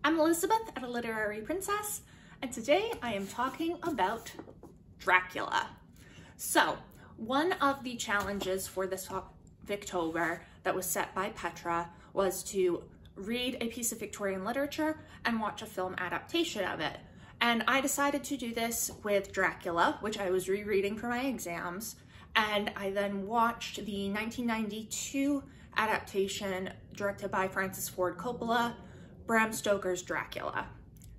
I'm Elizabeth at A Literary Princess, and today I am talking about Dracula. So, one of the challenges for this Victober that was set by Petra was to read a piece of Victorian literature and watch a film adaptation of it. And I decided to do this with Dracula, which I was rereading for my exams, and I then watched the 1992 adaptation directed by Francis Ford Coppola, Bram Stoker's Dracula.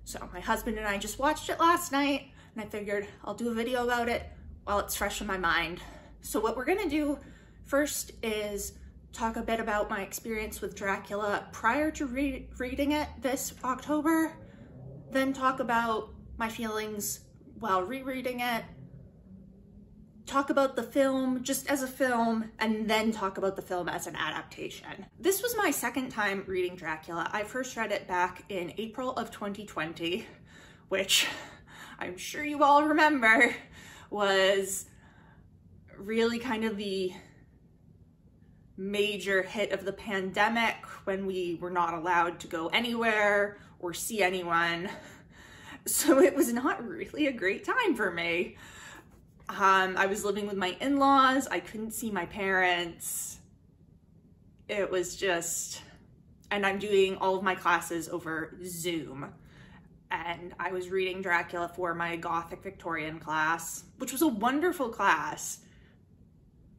So my husband and I just watched it last night, and I figured I'll do a video about it while it's fresh in my mind. So what we're gonna do first is talk a bit about my experience with Dracula prior to reading it this October, then talk about my feelings while rereading it, talk about the film just as a film, and then talk about the film as an adaptation. This was my second time reading Dracula. I first read it back in April of 2020, which I'm sure you all remember was really kind of the major hit of the pandemic when we were not allowed to go anywhere or see anyone. So it was not really a great time for me. I was living with my in-laws. I couldn't see my parents. It was just, and I'm doing all of my classes over Zoom. And I was reading Dracula for my Gothic Victorian class, which was a wonderful class,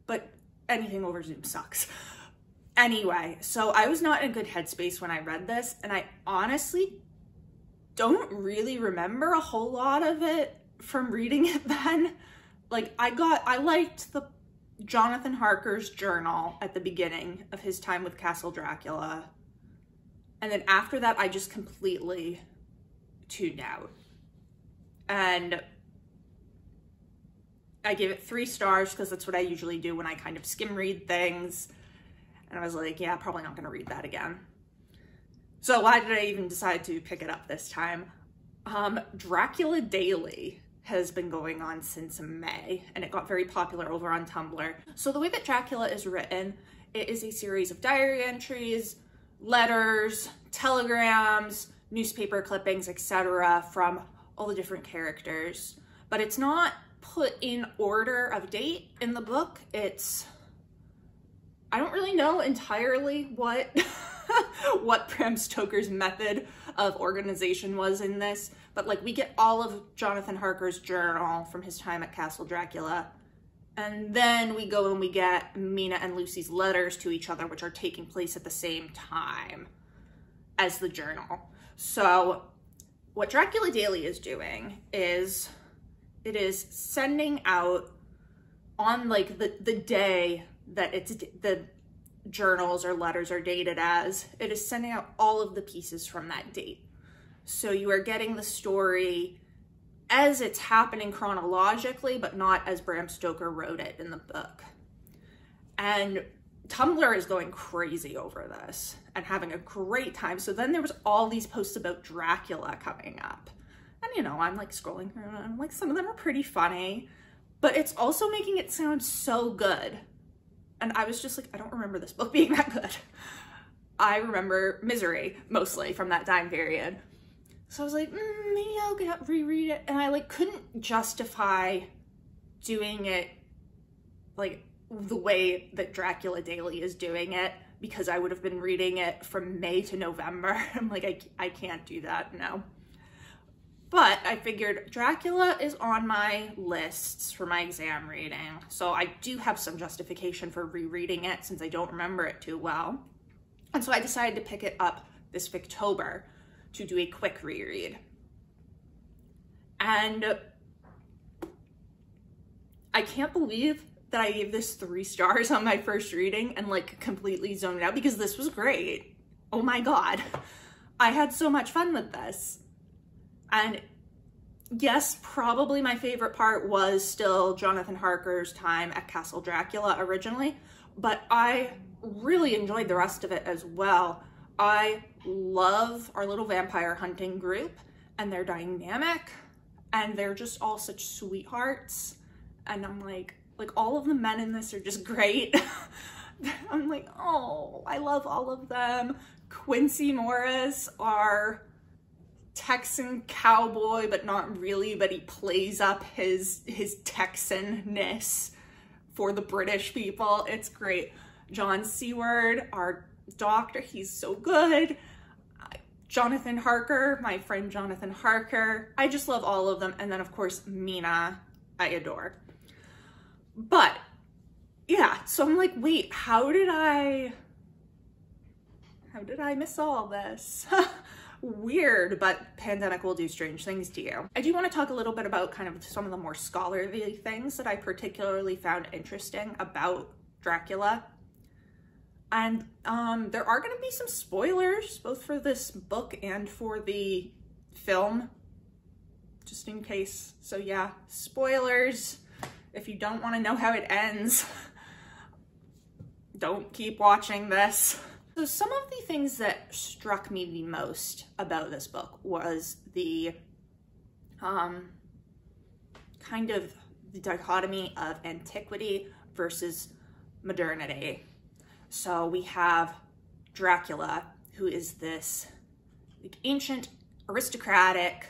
but anything over Zoom sucks. Anyway, so I was not in a good headspace when I read this, and I honestly don't really remember a whole lot of it from reading it then. Like, I liked the Jonathan Harker's journal at the beginning of his time with Castle Dracula. And then after that, I just completely tuned out. And I gave it 3 stars because that's what I usually do when I kind of skim read things. And I was like, yeah, probably not gonna read that again. So why did I even decide to pick it up this time? Dracula Daily has been going on since May, and it got very popular over on Tumblr. So the way that Dracula is written, it is a series of diary entries, letters, telegrams, newspaper clippings, etc. from all the different characters. But it's not put in order of date in the book. I don't really know entirely what what Bram Stoker's method of organization was in this, but like we get all of Jonathan Harker's journal from his time at Castle Dracula, and then we go and we get Mina and Lucy's letters to each other, which are taking place at the same time as the journal. So what Dracula Daily is doing is it is sending out on like the day that the journals or letters are dated as, it is sending out all of the pieces from that date. So you are getting the story as it's happening chronologically, but not as Bram Stoker wrote it in the book. And Tumblr is going crazy over this and having a great time. So then there was all these posts about Dracula coming up. And you know, I'm like scrolling through and I'm like, some of them are pretty funny, but it's also making it sound so good. And I was just like, I don't remember this book being that good. I remember Misery mostly from that time period. So I was like, maybe I'll reread it. And I like couldn't justify doing it like the way that Dracula Daily is doing it because I would have been reading it from May to November. I'm like, I can't do that, no. But I figured Dracula is on my lists for my exam reading, so I do have some justification for rereading it since I don't remember it too well. And so I decided to pick it up this Victober to do a quick reread. And I can't believe that I gave this 3 stars on my first reading and like completely zoned out because this was great. Oh my God. I had so much fun with this. And yes, probably my favorite part was still Jonathan Harker's time at Castle Dracula originally, but I really enjoyed the rest of it as well. I love our little vampire hunting group, and they're dynamic, and they're just all such sweethearts. And I'm like all of the men in this are just great. I'm like, oh, I love all of them. Quincy Morris, our Texan cowboy, but not really, but he plays up his Texan-ness for the British people. It's great. John Seward, our doctor, he's so good. Jonathan Harker, my friend Jonathan Harker. I just love all of them. And then of course, Mina, I adore. But yeah, so I'm like, wait, how did I miss all this? Weird, but pandemic will do strange things to you. I do want to talk a little bit about kind of some of the more scholarly things that I particularly found interesting about Dracula. And there are going to be some spoilers, both for this book and for the film, just in case. So yeah, spoilers. If you don't want to know how it ends, don't keep watching this. So some of the things that struck me the most about this book was the kind of the dichotomy of antiquity versus modernity. So we have Dracula, who is this like ancient aristocratic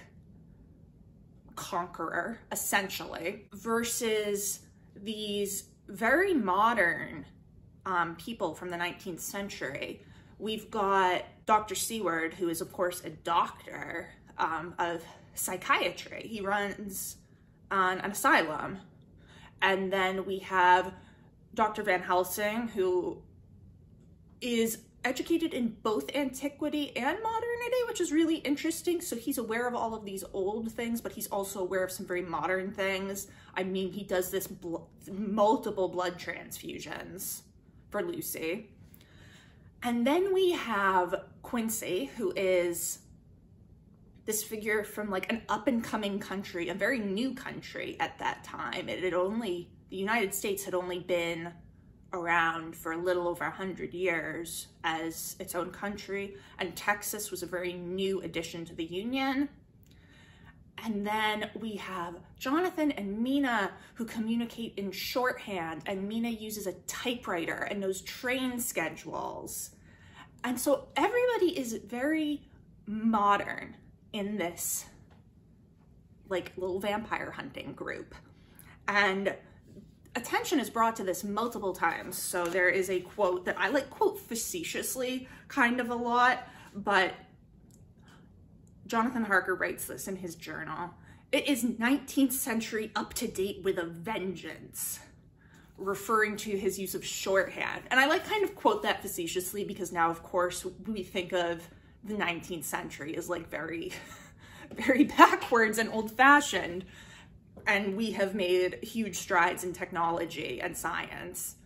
conqueror, essentially, versus these very modern people from the 19th century. We've got Dr. Seward, who is of course a doctor of psychiatry. He runs an asylum. And then we have Dr. Van Helsing, who is educated in both antiquity and modernity, which is really interesting. So he's aware of all of these old things, but he's also aware of some very modern things. I mean, he does this multiple blood transfusions for Lucy. And then we have Quincy, who is this figure from like an up and coming country, a very new country at that time. The United States had only been around for a little over 100 years as its own country, and Texas was a very new addition to the Union. And then we have Jonathan and Mina, who communicate in shorthand, and Mina uses a typewriter and knows train schedules. And so everybody is very modern in this like little vampire hunting group. And attention is brought to this multiple times. So there is a quote that I like quote facetiously kind of a lot, but Jonathan Harker writes this in his journal. "It is 19th century up to date with a vengeance," referring to his use of shorthand. And I like kind of quote that facetiously because now of course we think of the 19th century as like very, very backwards and old fashioned. And we have made huge strides in technology and science.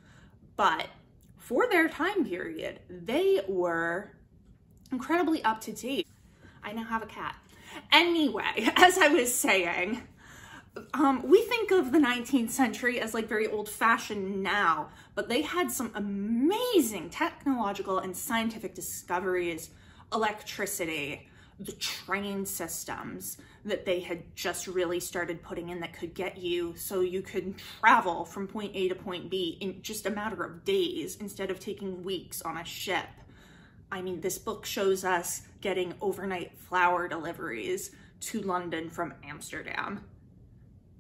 But for their time period, they were incredibly up to date. I now have a cat. Anyway, as I was saying, we think of the 19th century as like very old fashioned now, but they had some amazing technological and scientific discoveries, electricity, the train systems that they had just really started putting in that could get you so you could travel from point A to point B in just a matter of days instead of taking weeks on a ship. I mean, this book shows us getting overnight flower deliveries to London from Amsterdam.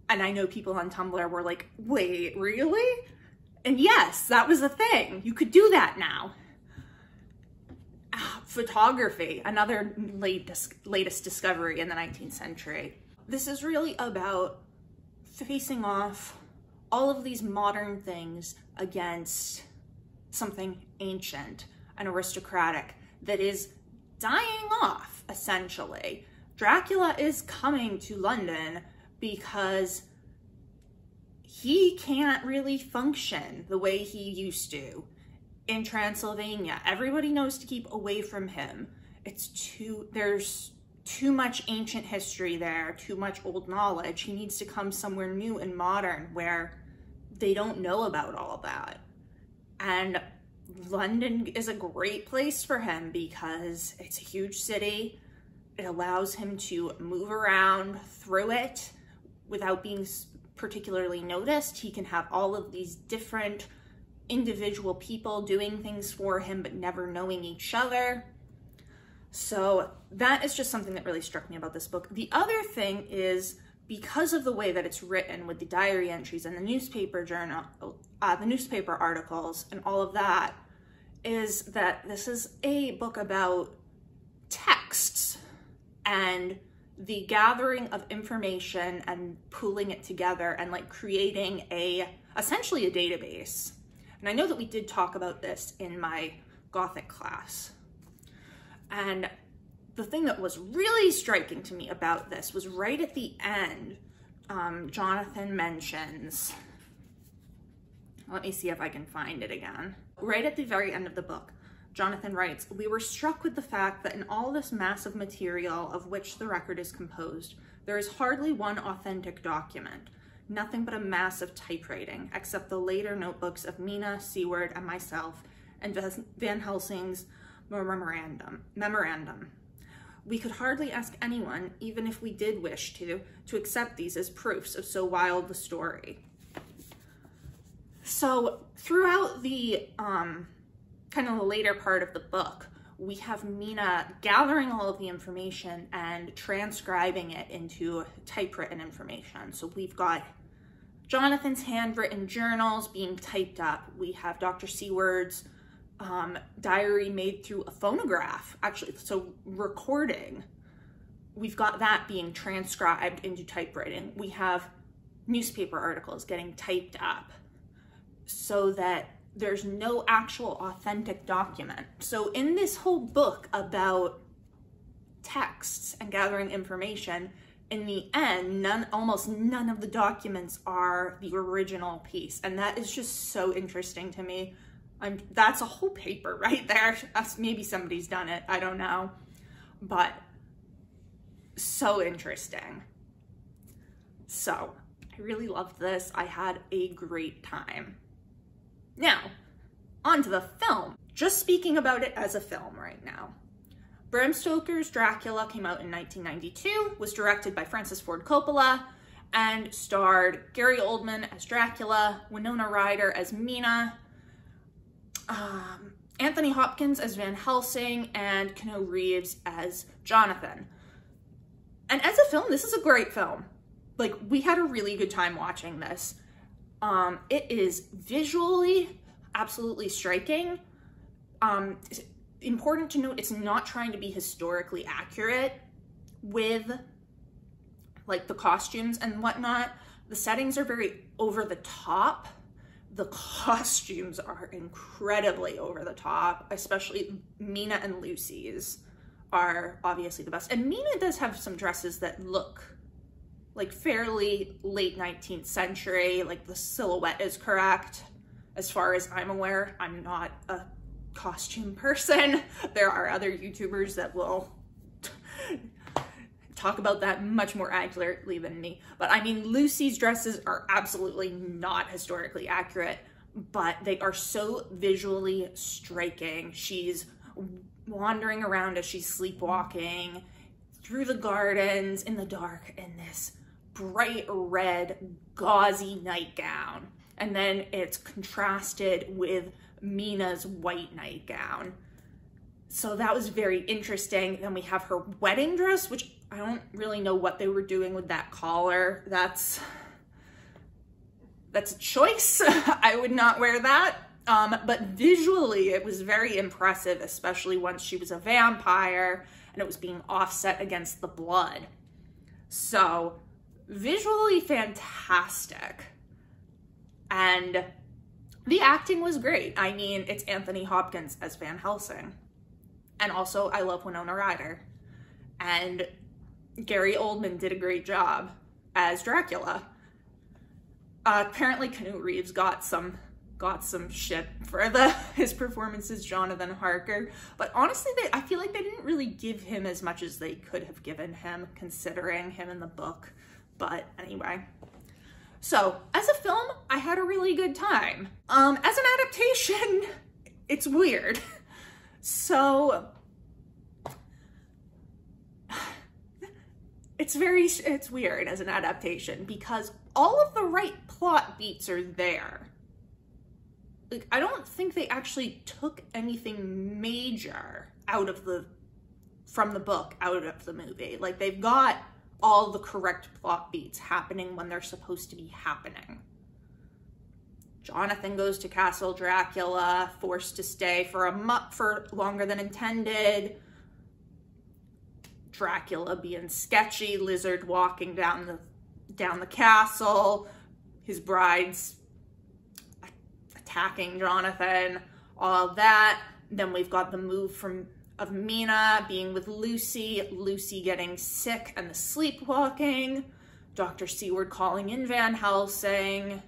And I know people on Tumblr were like, wait, really? And yes, that was a thing. You could do that now. Photography, another latest discovery in the 19th century. This is really about facing off all of these modern things against something ancient and aristocratic that is dying off, essentially. Dracula is coming to London because he can't really function the way he used to in Transylvania. Everybody knows to keep away from him. There's too much ancient history there, too much old knowledge. He needs to come somewhere new and modern where they don't know about all that. And London is a great place for him because it's a huge city. It allows him to move around through it without being particularly noticed. He can have all of these different individual people doing things for him but never knowing each other. So that is just something that really struck me about this book. The other thing is, because of the way that it's written with the diary entries and the newspaper journal, the newspaper articles and all of that, is that this is a book about texts and the gathering of information and pooling it together and like creating essentially a database. And I know that we did talk about this in my Gothic class. And the thing that was really striking to me about this was right at the end, Jonathan mentions, let me see if I can find it again. Right at the very end of the book, Jonathan writes, "We were struck with the fact that in all this massive material of which the record is composed, there is hardly one authentic document, nothing but a mass of typewriting, except the later notebooks of Mina, Seward, and myself, and Van Helsing's memorandum. We could hardly ask anyone, even if we did wish to accept these as proofs of so wild the story." So throughout the kind of the later part of the book, we have Mina gathering all of the information and transcribing it into typewritten information. So we've got Jonathan's handwritten journals being typed up. We have Dr. Seward's diary made through a phonograph, actually, so recording. We've got that being transcribed into typewriting. We have newspaper articles getting typed up so that there's no actual authentic document. So in this whole book about texts and gathering information, in the end, almost none of the documents are the original piece. And that is just so interesting to me. That's a whole paper right there. Maybe somebody's done it, I don't know. But so interesting. So I really loved this. I had a great time. Now, on to the film. Just speaking about it as a film right now. Bram Stoker's Dracula came out in 1992, was directed by Francis Ford Coppola, and starred Gary Oldman as Dracula, Winona Ryder as Mina, Anthony Hopkins as Van Helsing, and Keanu Reeves as Jonathan. And as a film, this is a great film. Like, we had a really good time watching this. It is visually absolutely striking. It's important to note, it's not trying to be historically accurate with like the costumes and whatnot. The settings are very over the top. The costumes are incredibly over the top, especially Mina and Lucy's are obviously the best. And Mina does have some dresses that look like fairly late 19th century, like the silhouette is correct. As far as I'm aware, I'm not a costume person. There are other YouTubers that will talk about that much more accurately than me. But I mean, Lucy's dresses are absolutely not historically accurate, but they are so visually striking. She's wandering around as she's sleepwalking through the gardens in the dark in this bright red gauzy nightgown. And then it's contrasted with Mina's white nightgown. So that was very interesting. Then we have her wedding dress, which I don't really know what they were doing with that collar. That's a choice. I would not wear that. But visually it was very impressive, especially once she was a vampire and it was being offset against the blood. So visually fantastic. And the acting was great. I mean, it's Anthony Hopkins as Van Helsing. And also, I love Winona Ryder. And Gary Oldman did a great job as Dracula. Apparently, Keanu Reeves got some shit for his performance as Jonathan Harker. But honestly, I feel like they didn't really give him as much as they could have given him, considering him in the book. But anyway. So, as a film, I had a really good time. As an adaptation, it's weird. So, it's weird as an adaptation because all of the right plot beats are there. Like, I don't think they actually took anything major out of the from the book out of the movie. Like, they've got all the correct plot beats happening when they're supposed to be happening. Jonathan goes to Castle Dracula, forced to stay for longer than intended. Dracula being sketchy, Lizard walking down the castle, his bride's attacking Jonathan, all of that. Then we've got the move of Mina being with Lucy, Lucy getting sick and the sleepwalking, Dr. Seward calling in Van Helsing.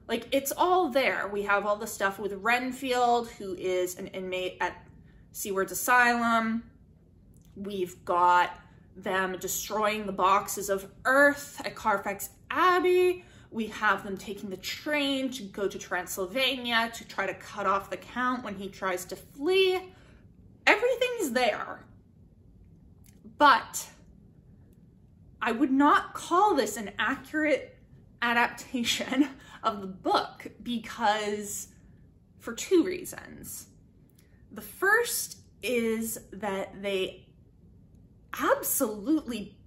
Like, it's all there. We have all the stuff with Renfield, who is an inmate at Seward's asylum. We've got them destroying the boxes of Earth at Carfax Abbey. We have them taking the train to go to Transylvania to try to cut off the Count when he tries to flee. Everything's there. But I would not call this an accurate adaptation of the book for two reasons. The first is that they absolutely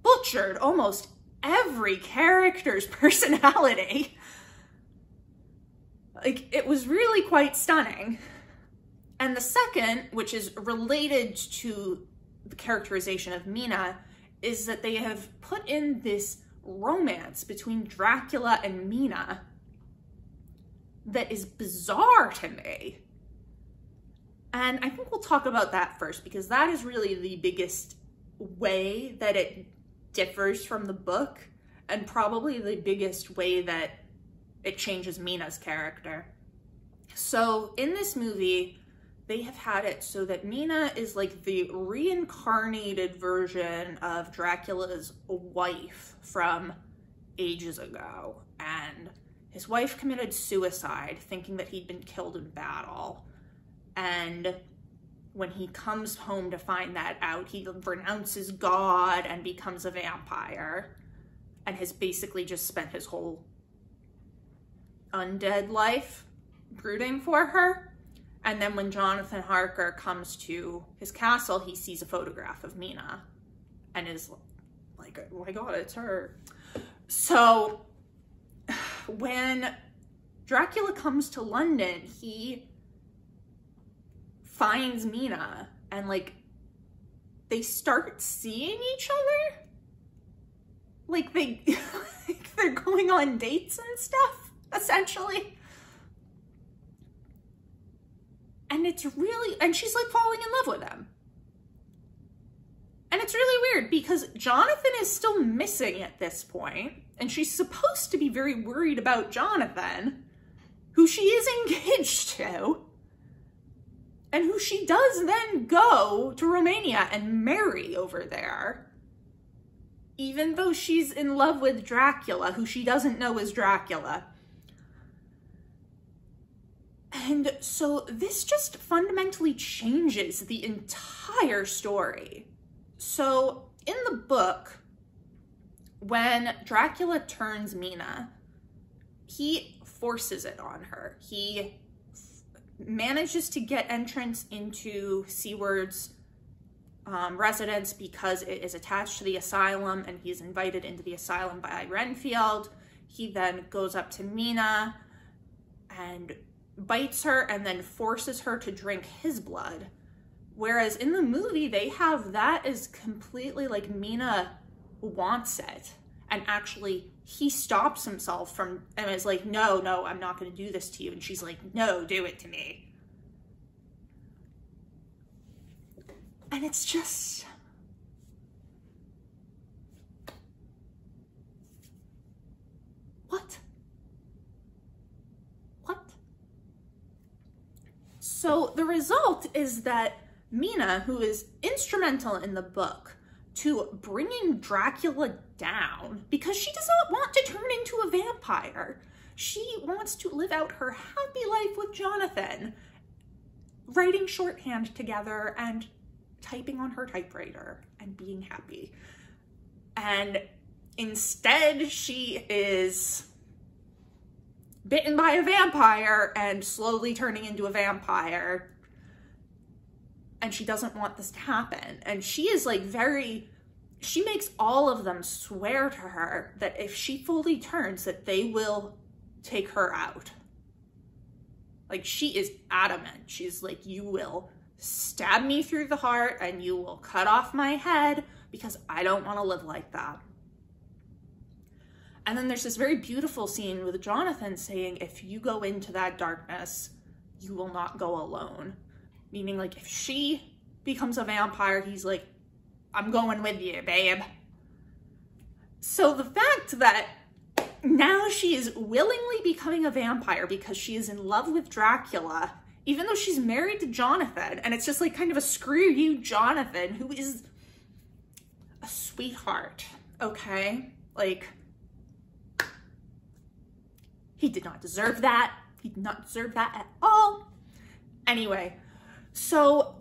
butchered almost every character's personality. Like, it was really quite stunning. And the second, which is related to the characterization of Mina, is that they have put in this romance between Dracula and Mina that is bizarre to me. And I think we'll talk about that first, because that is really the biggest way that it differs from the book, and probably the biggest way that it changes Mina's character. So in this movie, they have had it so that Mina is like the reincarnated version of Dracula's wife from ages ago. And his wife committed suicide, thinking that he'd been killed in battle. And when he comes home to find that out, he renounces God and becomes a vampire, and has basically just spent his whole undead life brooding for her. And then when Jonathan Harker comes to his castle, he sees a photograph of Mina and is like, oh my God, it's her. So when Dracula comes to London, he finds Mina, and like, they start seeing each other. Like, they're going on dates and stuff, essentially. And and she's like falling in love with him. And it's really weird because Jonathan is still missing at this point, and she's supposed to be very worried about Jonathan, who she is engaged to, and who she does then go to Romania and marry over there, even though she's in love with Dracula, who she doesn't know is Dracula. And so this just fundamentally changes the entire story. So in the book, when Dracula turns Mina, he forces it on her. He manages to get entrance into Seward's residence because it is attached to the asylum, and he's invited into the asylum by Renfield. He then goes up to Mina and bites her and then forces her to drink his blood. Whereas in the movie, they have that as completely like Mina wants it. And actually, he stops himself from, and is like, no, I'm not going to do this to you. And she's like, no, do it to me. And it's just, what? So the result is that Mina, who is instrumental in the book to bringing Dracula down, because she does not want to turn into a vampire. She wants to live out her happy life with Jonathan, writing shorthand together and typing on her typewriter and being happy. And instead, she is bitten by a vampire and slowly turning into a vampire. and she doesn't want this to happen. And she is like she makes all of them swear to her that if she fully turns, that they will take her out. Like, she is adamant. She's like, you will stab me through the heart and you will cut off my head because I don't want to live like that. And then there's this very beautiful scene with Jonathan saying, if you go into that darkness, you will not go alone. Meaning, like, if she becomes a vampire, he's like, I'm going with you, babe. So the fact that now she is willingly becoming a vampire because she is in love with Dracula, even though she's married to Jonathan, and it's just like kind of a screw you, Jonathan, who is a sweetheart, okay? Like, he did not deserve that. He did not deserve that at all. Anyway, so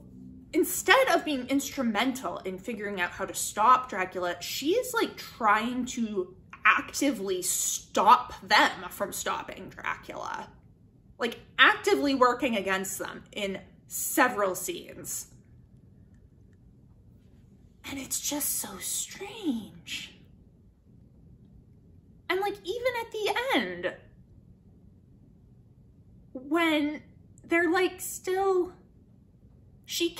instead of being instrumental in figuring out how to stop Dracula, she is like trying to actively stop them from stopping Dracula. Like, actively working against them in several scenes. And it's just so strange. And like, even at the end, when they're like still, she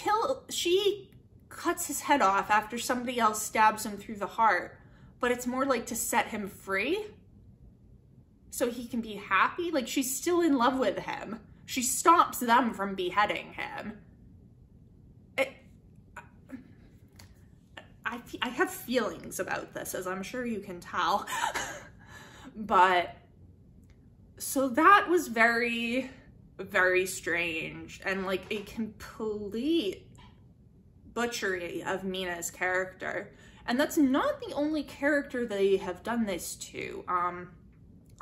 cuts his head off after somebody else stabs him through the heart, but it's more like to set him free so he can be happy. Like, she's still in love with him. She stops them from beheading him. I have feelings about this, as I'm sure you can tell. But so that was very, very strange, and like a complete butchery of Mina's character. And that's not the only character they have done this to.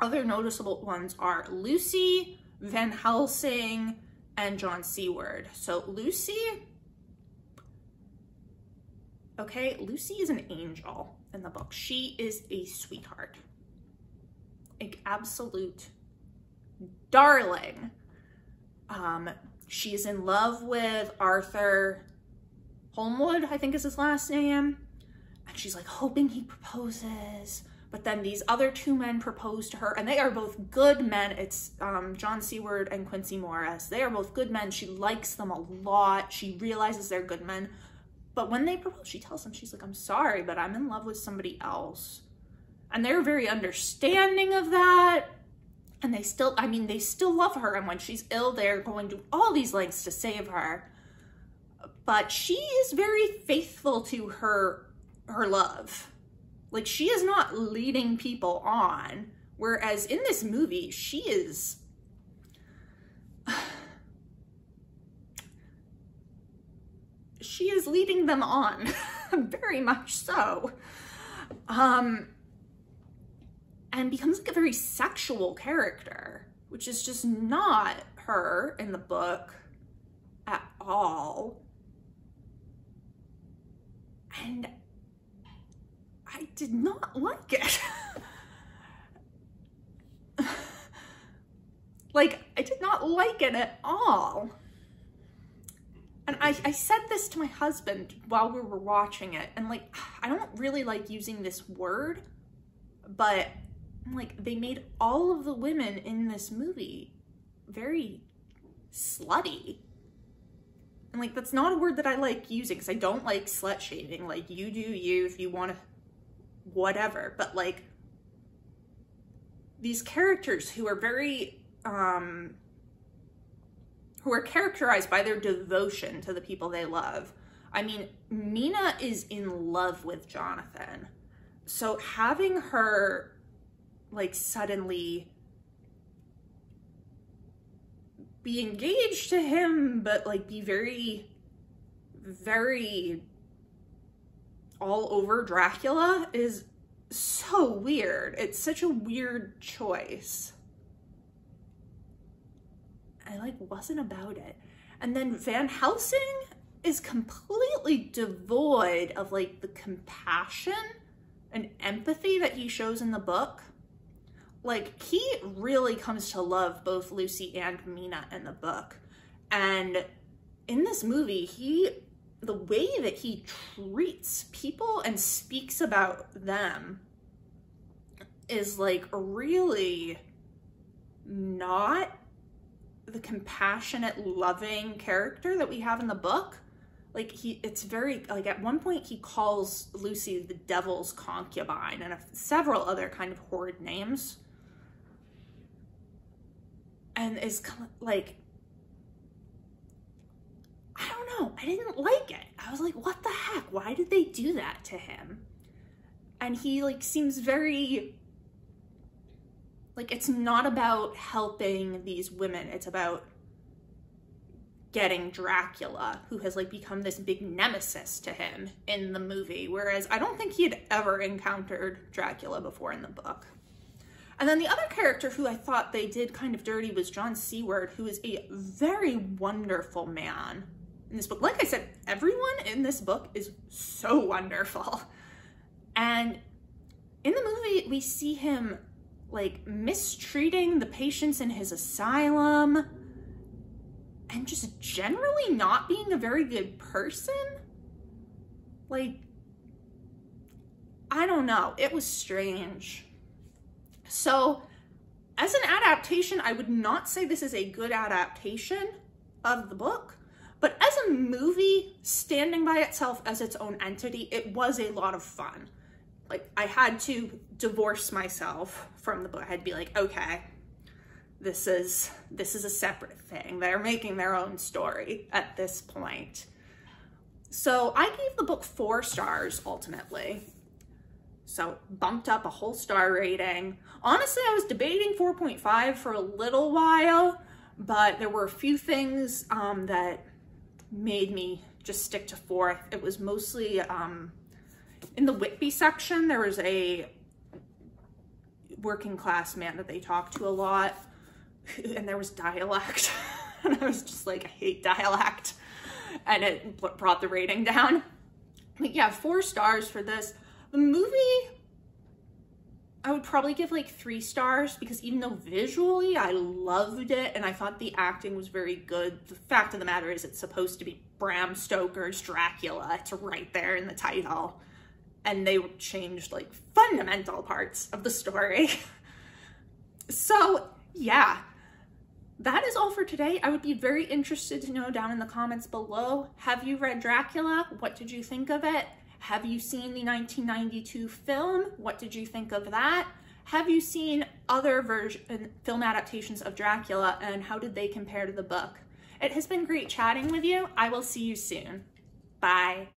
Other noticeable ones are Lucy, Van Helsing, and John Seward. So Lucy, okay, Lucy is an angel in the book. She is a sweetheart. Like, absolute darling. She is in love with Arthur Holmwood, I think is his last name. And she's like hoping he proposes. But then these other two men propose to her, and they are both good men. It's John Seward and Quincy Morris. They are both good men. She likes them a lot. She realizes they're good men. But when they propose, she tells them, she's like, I'm sorry, but I'm in love with somebody else. And they're very understanding of that. And they still, I mean, they still love her. And when she's ill, they're going to all these lengths to save her. But she is very faithful to her love. Like, she is not leading people on. Whereas in this movie, she is... she is leading them on. Very much so. And becomes like a very sexual character, which is just not her in the book at all. And I did not like it. Like, I did not like it at all. And I said this to my husband while we were watching it, and like, I don't really like using this word, but like, they made all of the women in this movie very slutty. And like, that's not a word that I like using, because I don't like slut shaming. Like, you do you, if you want to, whatever. But like, these characters who are very, who are characterized by their devotion to the people they love. I mean, Mina is in love with Jonathan. So having her like suddenly be engaged to him, but like be very, very all over Dracula is so weird. It's such a weird choice. I like wasn't about it. And then Van Helsing is completely devoid of like the compassion and empathy that he shows in the book. Like, he really comes to love both Lucy and Mina in the book. And in this movie, the way that he treats people and speaks about them is like really not the compassionate, loving character that we have in the book. Like it's very, like at one point he calls Lucy the devil's concubine and several other kind of horrid names. And is like, I don't know, I didn't like it. I was like, what the heck? Why did they do that to him? And he like seems very, like it's not about helping these women. It's about getting Dracula, who has like become this big nemesis to him in the movie. Whereas I don't think he had ever encountered Dracula before in the book. And then the other character who I thought they did kind of dirty was John Seward, who is a very wonderful man in this book. Like I said, everyone in this book is so wonderful. And in the movie, we see him like mistreating the patients in his asylum and just generally not being a very good person. Like, I don't know, it was strange. So as an adaptation, I would not say this is a good adaptation of the book, but as a movie, standing by itself as its own entity, it was a lot of fun. Like, I had to divorce myself from the book. I had to be like, okay, this is a separate thing. They're making their own story at this point. So I gave the book 4 stars ultimately. So bumped up a whole star rating. Honestly, I was debating 4.5 for a little while, but there were a few things that made me just stick to 4. It was mostly in the Whitby section. There was a working class man that they talked to a lot, and there was dialect. And I was just like, I hate dialect. And it brought the rating down. But yeah, 4 stars for this. The movie, I would probably give like 3 stars, because even though visually I loved it and I thought the acting was very good, the fact of the matter is it's supposed to be Bram Stoker's Dracula. It's right there in the title. And they changed like fundamental parts of the story. So yeah, that is all for today. I would be very interested to know down in the comments below, have you read Dracula? What did you think of it? Have you seen the 1992 film? What did you think of that? Have you seen other film adaptations of Dracula, and how did they compare to the book? It has been great chatting with you. I will see you soon. Bye.